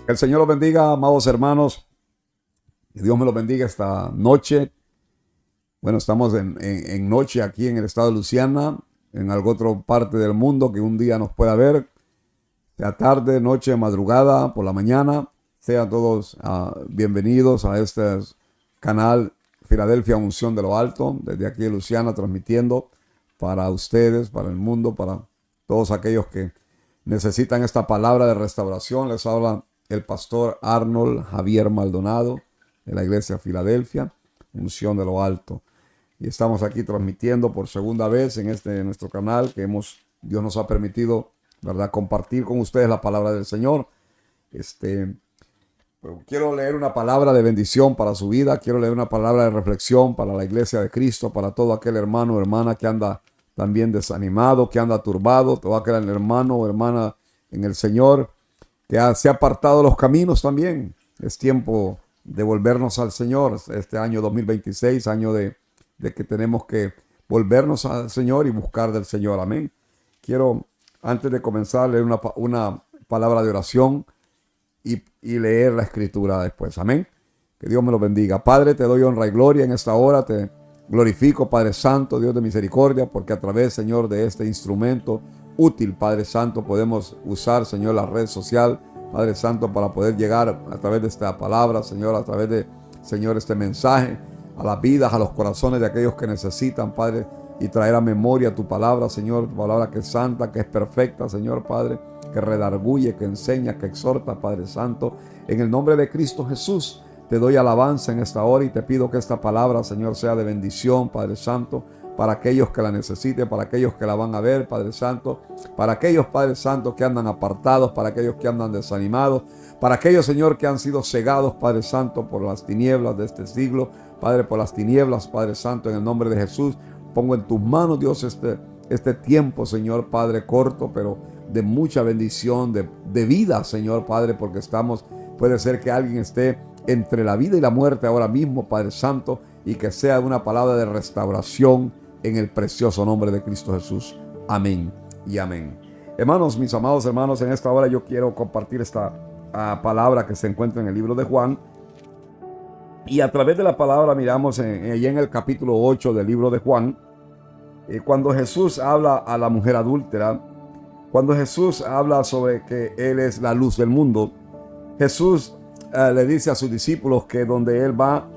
Que el Señor los bendiga, amados hermanos. Que Dios me los bendiga esta noche. Bueno, estamos en noche aquí en el estado de Luisiana, en alguna otra parte del mundo que un día nos pueda ver, sea tarde, noche, madrugada, por la mañana. Sean todos bienvenidos a este canal Filadelfia Unción de lo Alto, desde aquí de Luisiana, transmitiendo para ustedes, para el mundo, para todos aquellos que necesitan esta palabra de restauración. Les habla el pastor Arnold Javier Maldonado de la iglesia Filadelfia, Unción de lo Alto. Y estamos aquí transmitiendo por segunda vez en nuestro canal que Dios nos ha permitido, ¿verdad?, compartir con ustedes la palabra del Señor. Quiero leer una palabra de bendición para su vida. Quiero leer una palabra de reflexión para la iglesia de Cristo, para todo aquel hermano o hermana que anda también desanimado, que anda turbado, todo aquel hermano o hermana en el Señor que se ha apartado de los caminos también. Es tiempo de volvernos al Señor. Este año 2026, año de que tenemos que volvernos al Señor y buscar del Señor. Amén. Quiero, antes de comenzar, leer una palabra de oración y leer la escritura después. Amén. Que Dios me lo bendiga. Padre, te doy honra y gloria en esta hora. Te glorifico, Padre Santo, Dios de misericordia, porque a través, Señor, de este instrumento útil, Padre Santo, podemos usar, Señor, la red social, Padre Santo, para poder llegar a través de esta palabra, Señor, a través de, Señor, este mensaje, a las vidas, a los corazones de aquellos que necesitan, Padre, y traer a memoria tu palabra, Señor, tu palabra que es santa, que es perfecta, Señor, Padre, que redarguye, que enseña, que exhorta, Padre Santo. En el nombre de Cristo Jesús, te doy alabanza en esta hora y te pido que esta palabra, Señor, sea de bendición, Padre Santo, para aquellos que la necesiten, para aquellos que la van a ver, Padre Santo, para aquellos, Padre Santo, que andan apartados, para aquellos que andan desanimados, para aquellos, Señor, que han sido cegados, Padre Santo, por las tinieblas de este siglo, Padre, por las tinieblas, Padre Santo, en el nombre de Jesús, pongo en tus manos, Dios, este tiempo, Señor, Padre, corto, pero de mucha bendición, de vida, Señor, Padre, porque puede ser que alguien esté entre la vida y la muerte ahora mismo, Padre Santo, y que sea una palabra de restauración en el precioso nombre de Cristo Jesús. Amén y amén. Hermanos, mis amados hermanos, en esta hora yo quiero compartir esta palabra que se encuentra en el libro de Juan. Y a través de la palabra miramos allí en el capítulo 8 del libro de Juan, cuando Jesús habla a la mujer adúltera, cuando Jesús habla sobre que Él es la luz del mundo, Jesús le dice a sus discípulos que donde Él va,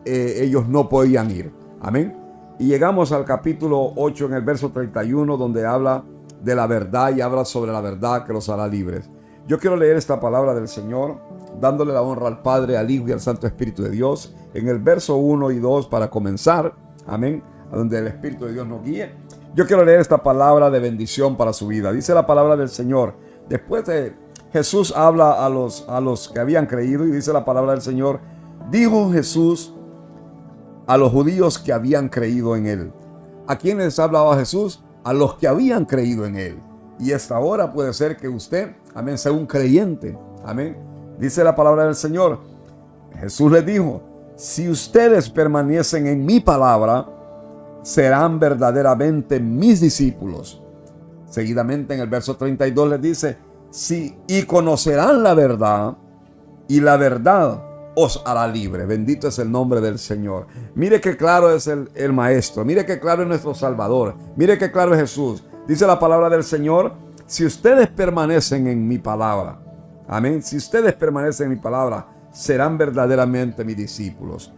ellos no podían ir. Amén. Y llegamos al capítulo 8 en el verso 31, donde habla de la verdad y habla sobre la verdad que los hará libres. Yo quiero leer esta palabra del Señor, dándole la honra al Padre, al Hijo y al Santo Espíritu de Dios, en el verso 1 y 2 para comenzar. Amén. A donde el Espíritu de Dios nos guíe. Yo quiero leer esta palabra de bendición para su vida. Dice la palabra del Señor. Después de Jesús habla a los que habían creído y dice la palabra del Señor. Dijo Jesús a los judíos que habían creído en Él. ¿A quiénes hablaba Jesús? A los que habían creído en Él. Y esta hora puede ser que usted, amén, sea un creyente. Amén. Dice la palabra del Señor. Jesús les dijo, si ustedes permanecen en mi palabra, serán verdaderamente mis discípulos. Seguidamente en el verso 32 les dice, y conocerán la verdad, y la verdad os hará libre. Bendito es el nombre del Señor. Mire qué claro es el Maestro. Mire qué claro es nuestro Salvador. Mire qué claro es Jesús. Dice la palabra del Señor, si ustedes permanecen en mi palabra, amén, si ustedes permanecen en mi palabra, serán verdaderamente mis discípulos.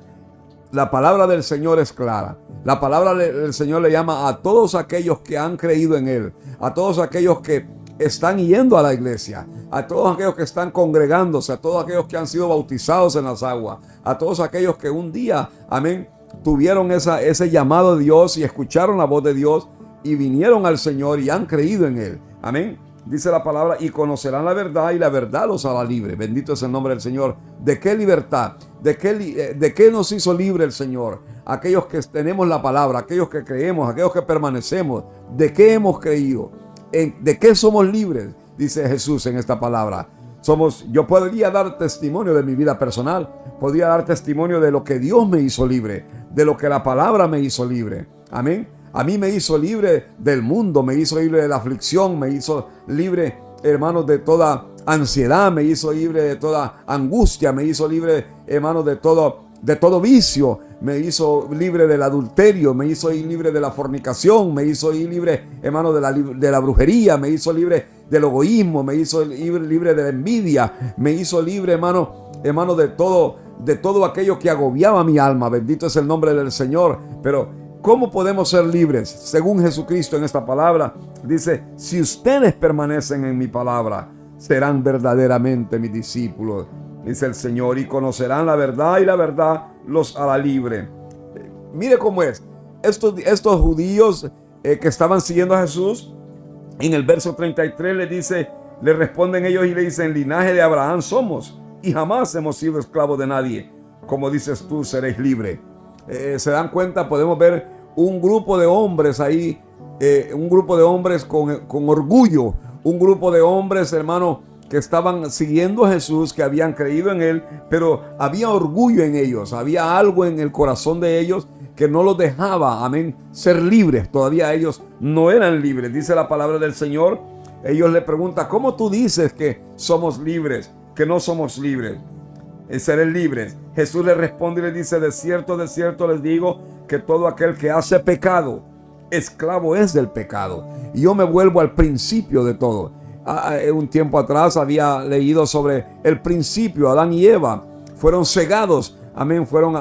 La palabra del Señor es clara. La palabra del Señor le llama a todos aquellos que han creído en Él, a todos aquellos que están yendo a la iglesia, a todos aquellos que están congregándose, a todos aquellos que han sido bautizados en las aguas, a todos aquellos que un día, amén, tuvieron ese llamado de Dios y escucharon la voz de Dios y vinieron al Señor y han creído en Él. Amén. Dice la palabra, y conocerán la verdad y la verdad los hará libre. Bendito es el nombre del Señor. ¿De qué libertad? ¿De qué nos hizo libre el Señor? Aquellos que tenemos la palabra, aquellos que creemos, aquellos que permanecemos. ¿De qué hemos creído? ¿De qué somos libres? Dice Jesús en esta palabra. Yo podría dar testimonio de mi vida personal. Podría dar testimonio de lo que Dios me hizo libre. De lo que la palabra me hizo libre. Amén. A mí me hizo libre del mundo, me hizo libre de la aflicción, me hizo libre, hermanos, de toda ansiedad, me hizo libre de toda angustia, me hizo libre, hermano, de todo vicio, me hizo libre del adulterio, me hizo libre de la fornicación, me hizo libre, hermano, de la brujería, me hizo libre del egoísmo, me hizo libre de la envidia, me hizo libre, hermano, de todo aquello que agobiaba mi alma. Bendito es el nombre del Señor. Pero ¿cómo podemos ser libres? Según Jesucristo en esta palabra, dice: si ustedes permanecen en mi palabra, serán verdaderamente mis discípulos, dice el Señor, y conocerán la verdad, y la verdad los hará libre. Mire cómo es. Estos judíos que estaban siguiendo a Jesús, en el verso 33 le responden ellos y le dicen: linaje de Abraham somos, y jamás hemos sido esclavos de nadie. Como dices tú, seréis libres. Se dan cuenta, podemos ver un grupo de hombres ahí, un grupo de hombres con orgullo, un grupo de hombres, hermano, que estaban siguiendo a Jesús, que habían creído en Él, pero había orgullo en ellos, había algo en el corazón de ellos que no los dejaba, amén, ser libres. Todavía ellos no eran libres. Dice la palabra del Señor, ellos le preguntan: ¿cómo tú dices que somos libres, que no somos libres? Seré libres. Jesús les responde y les dice: de cierto les digo que todo aquel que hace pecado, esclavo es del pecado. Y yo me vuelvo al principio de todo. Un tiempo atrás había leído sobre el principio. Adán y Eva fueron cegados, amén, fueron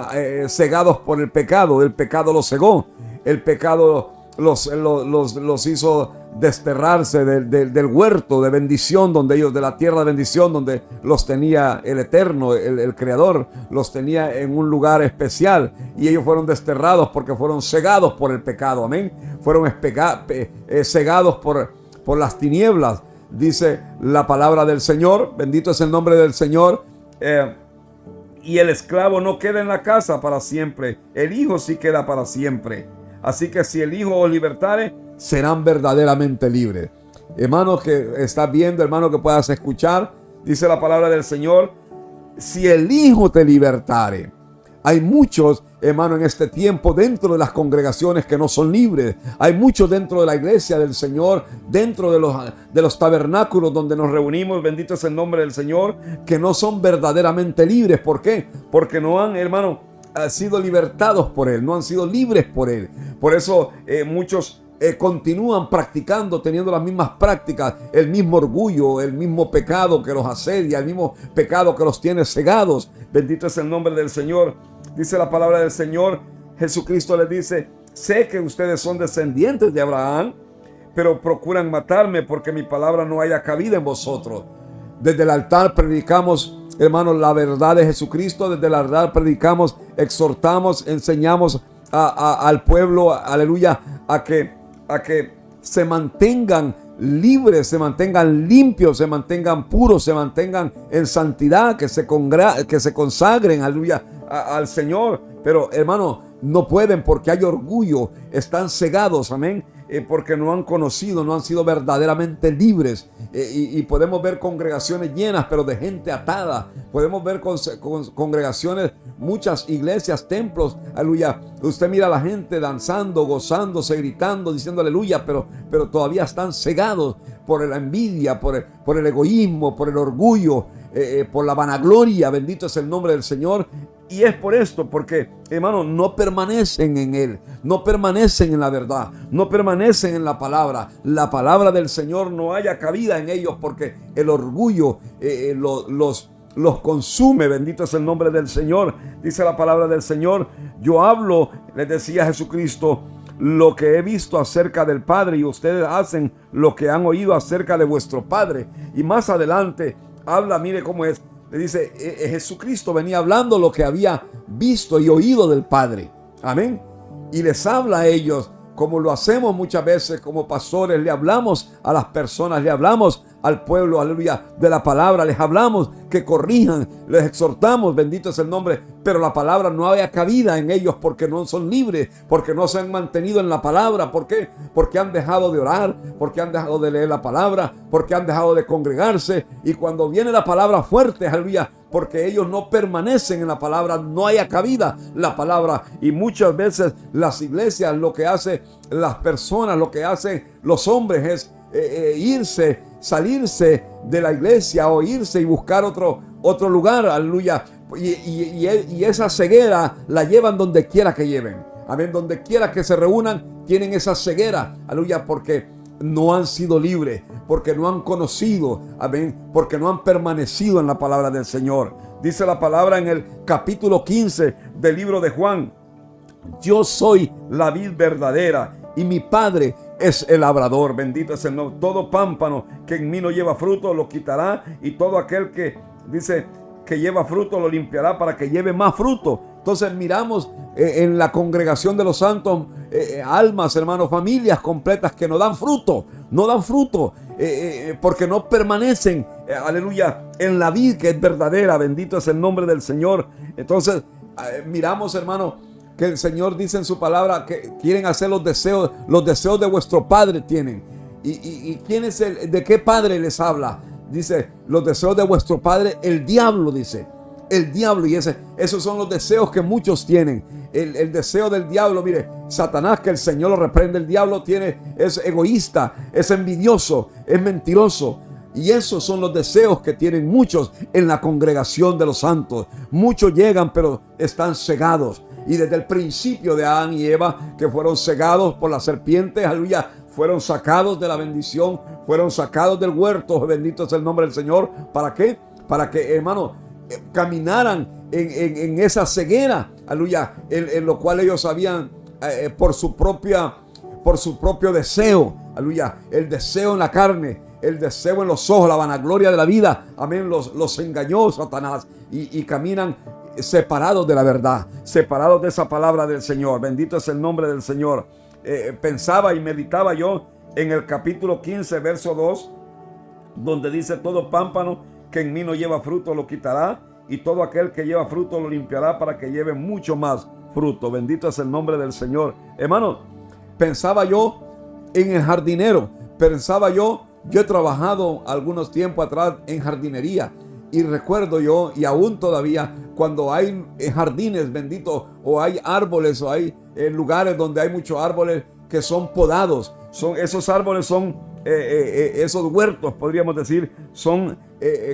cegados por el pecado los cegó. El pecado los hizo desterrarse del huerto de bendición, de la tierra de bendición, donde los tenía el Eterno, el Creador, los tenía en un lugar especial, y ellos fueron desterrados porque fueron cegados por el pecado, amén, fueron cegados por las tinieblas, dice la palabra del Señor. Bendito es el nombre del Señor. Y el esclavo no queda en la casa para siempre, el Hijo sí queda para siempre. Así que si el Hijo os libertare, serán verdaderamente libres. Hermano que estás viendo, hermano que puedas escuchar, dice la palabra del Señor: si el Hijo te libertare. Hay muchos, hermano, en este tiempo dentro de las congregaciones que no son libres. Hay muchos dentro de la iglesia del Señor, dentro de los tabernáculos donde nos reunimos, bendito es el nombre del Señor, que no son verdaderamente libres. ¿Por qué? Porque no han, hermano, sido libertados por Él, no han sido libres por Él. Por eso muchos continúan practicando, teniendo las mismas prácticas, el mismo orgullo, el mismo pecado que los asedia, el mismo pecado que los tiene cegados. Bendito es el nombre del Señor. Dice la palabra del Señor, Jesucristo les dice: sé que ustedes son descendientes de Abraham, pero procuran matarme porque mi palabra no haya cabida en vosotros. Desde el altar predicamos, hermanos, la verdad de Jesucristo. Desde el altar predicamos, exhortamos, enseñamos al pueblo, aleluya, a que se mantengan libres, se mantengan limpios, se mantengan puros, se mantengan en santidad, que se consagren, aleluya, al Señor. Pero, hermano, no pueden porque hay orgullo, están cegados, amén, porque no han conocido, no han sido verdaderamente libres. Y podemos ver congregaciones llenas, pero de gente atada. Podemos ver congregaciones, muchas iglesias, templos, aleluya. Usted mira a la gente danzando, gozándose, gritando, diciendo aleluya, pero todavía están cegados por la envidia, por el egoísmo, por el orgullo, por la vanagloria. Bendito es el nombre del Señor. Y es por esto, porque, hermano, no permanecen en Él, no permanecen en la verdad, no permanecen en la palabra. La palabra del Señor no haya cabida en ellos porque el orgullo los consume. Bendito es el nombre del Señor. Dice la palabra del Señor: yo hablo, les decía Jesucristo, lo que he visto acerca del Padre, y ustedes hacen lo que han oído acerca de vuestro Padre. Y más adelante habla, mire cómo es. Le dice, Jesucristo venía hablando lo que había visto y oído del Padre. Amén. Y les habla a ellos, como lo hacemos muchas veces como pastores. Le hablamos a las personas, le hablamos al pueblo, aleluya, de la palabra. Les hablamos que corrijan, les exhortamos, bendito es el nombre. Pero la palabra no había cabida en ellos porque no son libres, porque no se han mantenido en la palabra. ¿Por qué? Porque han dejado de orar, porque han dejado de leer la palabra, porque han dejado de congregarse. Y cuando viene la palabra fuerte, aleluya, porque ellos no permanecen en la palabra, no haya cabida la palabra. Y muchas veces las iglesias, lo que hacen las personas, lo que hacen los hombres es irse salirse de la iglesia o irse y buscar otro lugar, aleluya. Y esa ceguera la llevan donde quiera que lleven. Amén, donde quiera que se reúnan, tienen esa ceguera, aleluya, porque no han sido libres, porque no han conocido, amén, porque no han permanecido en la palabra del Señor. Dice la palabra en el capítulo 15 del libro de Juan: yo soy la vid verdadera y mi Padre es el labrador. Bendito es el nombre. Todo pámpano que en mí no lleva fruto lo quitará, y todo aquel que dice que lleva fruto lo limpiará para que lleve más fruto. Entonces miramos en la congregación de los santos almas, hermanos, familias completas que no dan fruto, porque no permanecen, aleluya, en la vid que es verdadera. Bendito es el nombre del Señor. Entonces miramos, hermanos, que el Señor dice en su palabra que quieren hacer los deseos de vuestro Padre tienen. ¿Y quién es de qué padre les habla? Dice, los deseos de vuestro padre, el diablo, dice. El diablo, y esos son los deseos que muchos tienen. El deseo del diablo, mire, Satanás, que el Señor lo reprende, el diablo es egoísta, es envidioso, es mentiroso. Y esos son los deseos que tienen muchos en la congregación de los santos. Muchos llegan, pero están cegados. Y desde el principio de Adán y Eva, que fueron cegados por la serpiente, aleluya, fueron sacados de la bendición, fueron sacados del huerto. Bendito es el nombre del Señor. ¿Para qué? Para que, hermano, caminaran en esa ceguera, aleluya, en lo cual ellos habían por su propio deseo, aleluya, el deseo en la carne, el deseo en los ojos, la vanagloria de la vida, amén, los engañó Satanás y caminan separados de la verdad, separados de esa palabra del Señor. Bendito es el nombre del Señor. Pensaba y meditaba yo en el capítulo 15, verso 2, donde dice: todo pámpano que en mí no lleva fruto lo quitará, y todo aquel que lleva fruto lo limpiará para que lleve mucho más fruto. Bendito es el nombre del Señor. Hermano, pensaba yo en el jardinero, yo he trabajado algunos tiempos atrás en jardinería, y recuerdo yo, y aún todavía, cuando hay jardines, bendito, o hay árboles, o hay lugares donde hay muchos árboles que son podados, esos árboles son, esos huertos, podríamos decir, son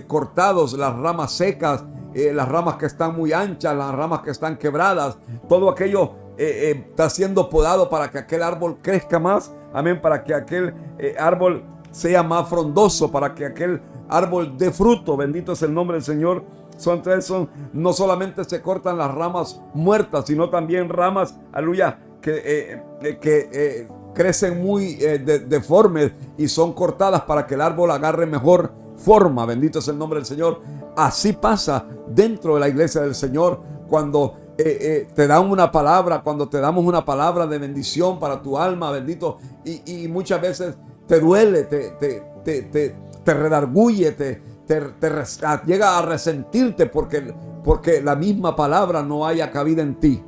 cortados, las ramas secas, las ramas que están muy anchas, las ramas que están quebradas, todo aquello está siendo podado para que aquel árbol crezca más, amén, para que aquel árbol sea más frondoso, para que aquel árbol dé fruto. Bendito es el nombre del Señor. No solamente se cortan las ramas muertas, sino también ramas, aleluya, que crecen muy deformes y son cortadas para que el árbol agarre mejor forma. Bendito es el nombre del Señor. Así pasa dentro de la iglesia del Señor cuando te dan una palabra, cuando te damos una palabra de bendición para tu alma, bendito, y muchas veces te duele, te redarguye, llega a resentirte porque la misma palabra no haya cabida en ti.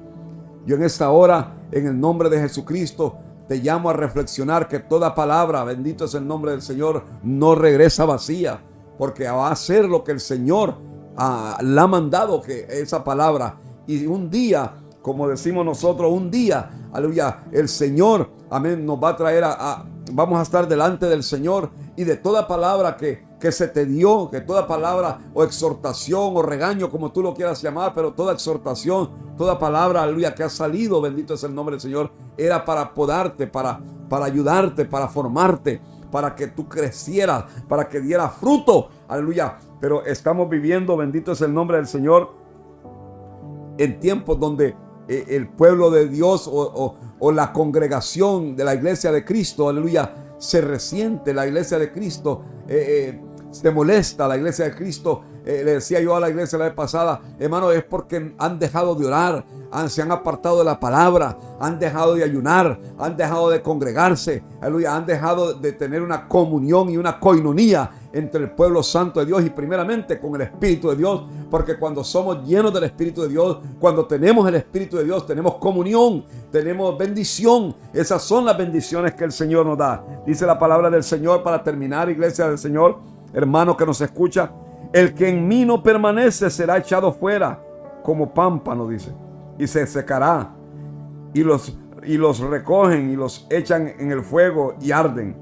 Yo en esta hora, en el nombre de Jesucristo, te llamo a reflexionar que toda palabra, bendito es el nombre del Señor, no regresa vacía, porque va a hacer lo que el Señor la ha mandado, que esa palabra. Y un día, como decimos nosotros, un día, aleluya, el Señor, amén, nos va a traer vamos a estar delante del Señor, y de toda palabra que se te dio, que toda palabra o exhortación o regaño, como tú lo quieras llamar, pero toda exhortación, toda palabra, aleluya, que ha salido, bendito es el nombre del Señor, era para podarte, para ayudarte, para formarte, para que tú crecieras, para que dieras fruto, aleluya. Pero estamos viviendo, bendito es el nombre del Señor, en tiempos donde el pueblo de Dios o la congregación de la iglesia de Cristo, aleluya, se resiente. La iglesia de Cristo se molesta. La iglesia de Cristo, le decía yo a la iglesia la vez pasada, hermano, es porque han dejado de orar, se han apartado de la palabra, han dejado de ayunar, han dejado de congregarse, aleluya, han dejado de tener una comunión y una coinonía entre el pueblo santo de Dios y primeramente con el Espíritu de Dios, porque cuando somos llenos del Espíritu de Dios, cuando tenemos el Espíritu de Dios, tenemos comunión, tenemos bendición. Esas son las bendiciones que el Señor nos da. Dice la palabra del Señor, para terminar, iglesia del Señor, hermano que nos escucha: el que en mí no permanece será echado fuera como pámpano, dice, y se secará, y los recogen y los echan en el fuego y arden.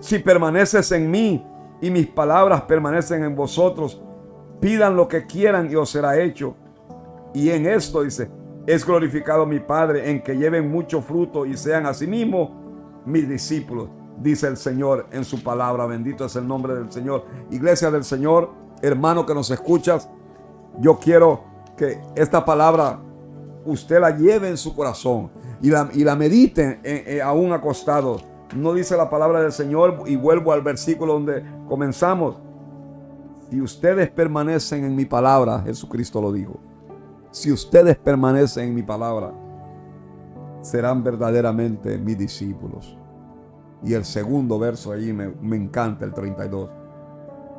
Si permaneces en mí y mis palabras permanecen en vosotros, pidan lo que quieran y os será hecho. Y en esto, dice, es glorificado mi Padre, en que lleven mucho fruto y sean asimismo mis discípulos, dice el Señor en su palabra. Bendito es el nombre del Señor. Iglesia del Señor, hermano que nos escuchas, yo quiero que esta palabra usted la lleve en su corazón y la medite aún acostado. No dice la palabra del Señor, y vuelvo al versículo donde comenzamos: si ustedes permanecen en mi palabra, Jesucristo lo dijo, si ustedes permanecen en mi palabra, serán verdaderamente mis discípulos. Y el segundo verso allí me encanta, el 32.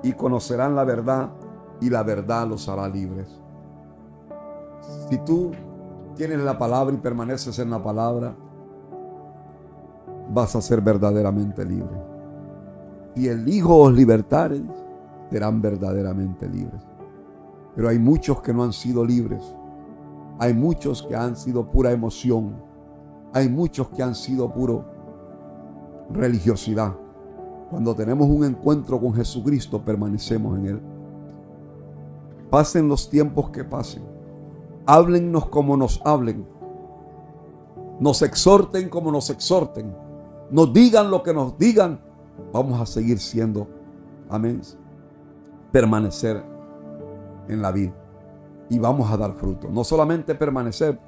Y conocerán la verdad, y la verdad los hará libres. Si tú tienes la palabra y permaneces en la palabra, vas a ser verdaderamente libre. Si el Hijo os libertare, serán verdaderamente libres. Pero hay muchos que no han sido libres. Hay muchos que han sido pura emoción. Hay muchos que han sido puro religiosidad. Cuando tenemos un encuentro con Jesucristo, permanecemos en Él. Pasen los tiempos que pasen. Háblennos como nos hablen. Nos exhorten como nos exhorten. Nos digan lo que nos digan. Vamos a seguir siendo, amén, permanecer en la vida. Y vamos a dar fruto. No solamente permanecer,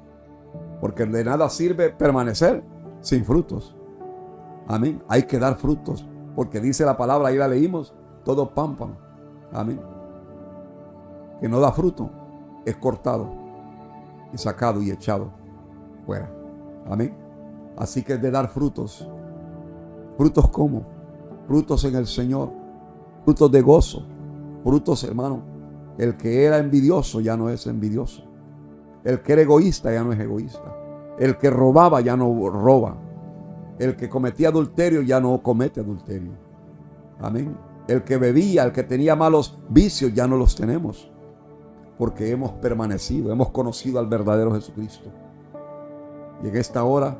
porque de nada sirve permanecer sin frutos. Amén. Hay que dar frutos, porque dice la palabra, ahí la leímos, todo pámpano, amén, que no da fruto, es cortado y sacado y echado fuera. Amén. Así que es de dar frutos. ¿Frutos cómo? Frutos en el Señor, frutos de gozo, frutos, hermano. El que era envidioso ya no es envidioso. El que era egoísta ya no es egoísta. El que robaba ya no roba. El que cometía adulterio ya no comete adulterio. Amén. El que bebía, el que tenía malos vicios, ya no los tenemos. Porque hemos permanecido, hemos conocido al verdadero Jesucristo. Y en esta hora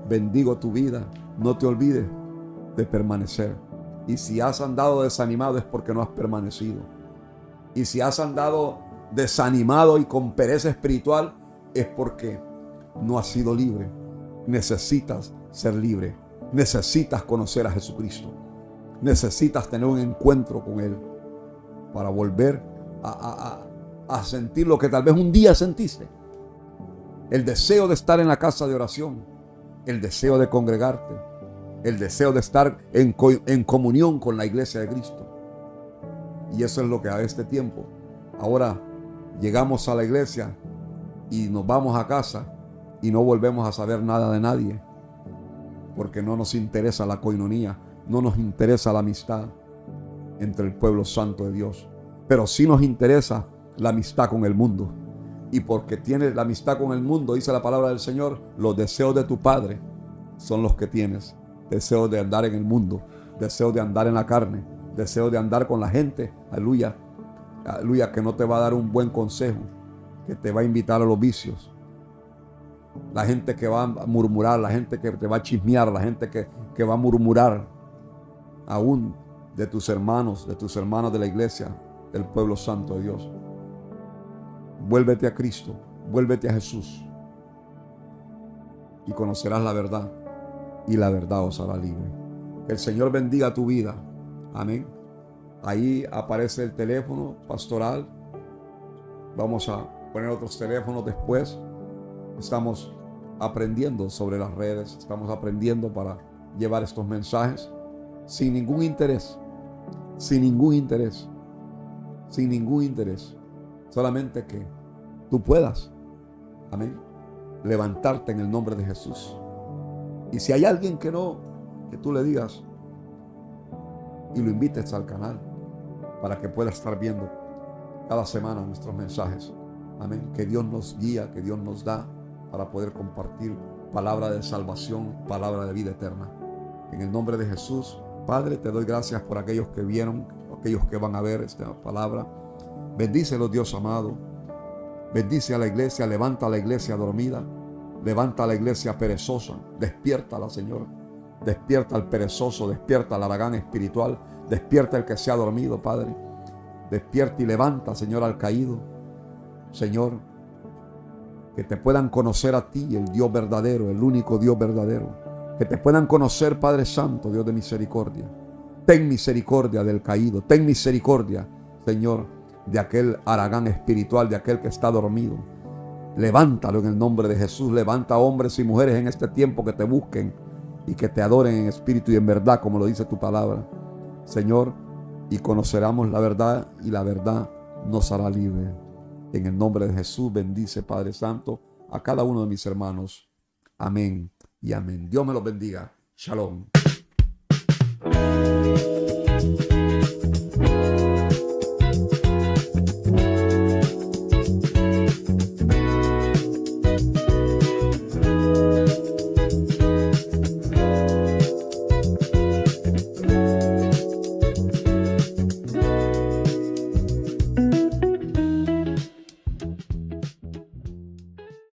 bendigo tu vida. No te olvides de permanecer. Y si has andado desanimado es porque no has permanecido. Y si has andado desanimado y con pereza espiritual es porque no has sido libre. Necesitas ser libre. Necesitas conocer a Jesucristo. Necesitas tener un encuentro con Él para volver a sentir lo que tal vez un día sentiste. El deseo de estar en la casa de oración. El deseo de congregarte. El deseo de estar en comunión con la iglesia de Cristo. Y eso es lo que a este tiempo. Ahora llegamos a la iglesia y nos vamos a casa y no volvemos a saber nada de nadie. Porque no nos interesa la coinonía. No nos interesa la amistad entre el pueblo santo de Dios. Pero sí nos interesa la amistad con el mundo. Y porque tienes la amistad con el mundo, dice la palabra del Señor, los deseos de tu Padre son los que tienes. Deseos de andar en el mundo, deseos de andar en la carne, deseos de andar con la gente, aleluya, aleluya, que no te va a dar un buen consejo, que te va a invitar a los vicios. La gente que va a murmurar, la gente que te va a chismear, la gente que va a murmurar aún de tus hermanos, de tus hermanas de la iglesia, del pueblo santo de Dios. Vuélvete a Cristo, vuélvete a Jesús y conocerás la verdad. Y la verdad os hará libre. Que el Señor bendiga tu vida. Amén. Ahí aparece el teléfono pastoral. Vamos a poner otros teléfonos después. Estamos aprendiendo sobre las redes. Estamos aprendiendo para llevar estos mensajes sin ningún interés. Sin ningún interés. Sin ningún interés. Solamente que tú puedas, amén, levantarte en el nombre de Jesús. Y si hay alguien que no, que tú le digas y lo invites al canal para que pueda estar viendo cada semana nuestros mensajes. Amén. Que Dios nos guía, que Dios nos da para poder compartir palabra de salvación, palabra de vida eterna. En el nombre de Jesús, Padre, te doy gracias por aquellos que vieron, aquellos que van a ver esta palabra. Bendícelo, Dios amado. Bendice a la iglesia, levanta a la iglesia dormida. Levanta a la iglesia perezosa, despiértala, Señor. Despierta al perezoso, despierta al haragán espiritual, despierta el que se ha dormido, Padre. Despierta y levanta, Señor, al caído. Señor, que te puedan conocer a ti, el Dios verdadero, el único Dios verdadero. Que te puedan conocer, Padre Santo, Dios de misericordia. Ten misericordia del caído. Ten misericordia, Señor, de aquel haragán espiritual, de aquel que está dormido. Levántalo en el nombre de Jesús. Levanta hombres y mujeres en este tiempo que te busquen y que te adoren en espíritu y en verdad, como lo dice tu palabra, Señor, y conoceremos la verdad y la verdad nos hará libre. En el nombre de Jesús, bendice, Padre Santo, a cada uno de mis hermanos. Amén y amén. Dios me los bendiga. Shalom.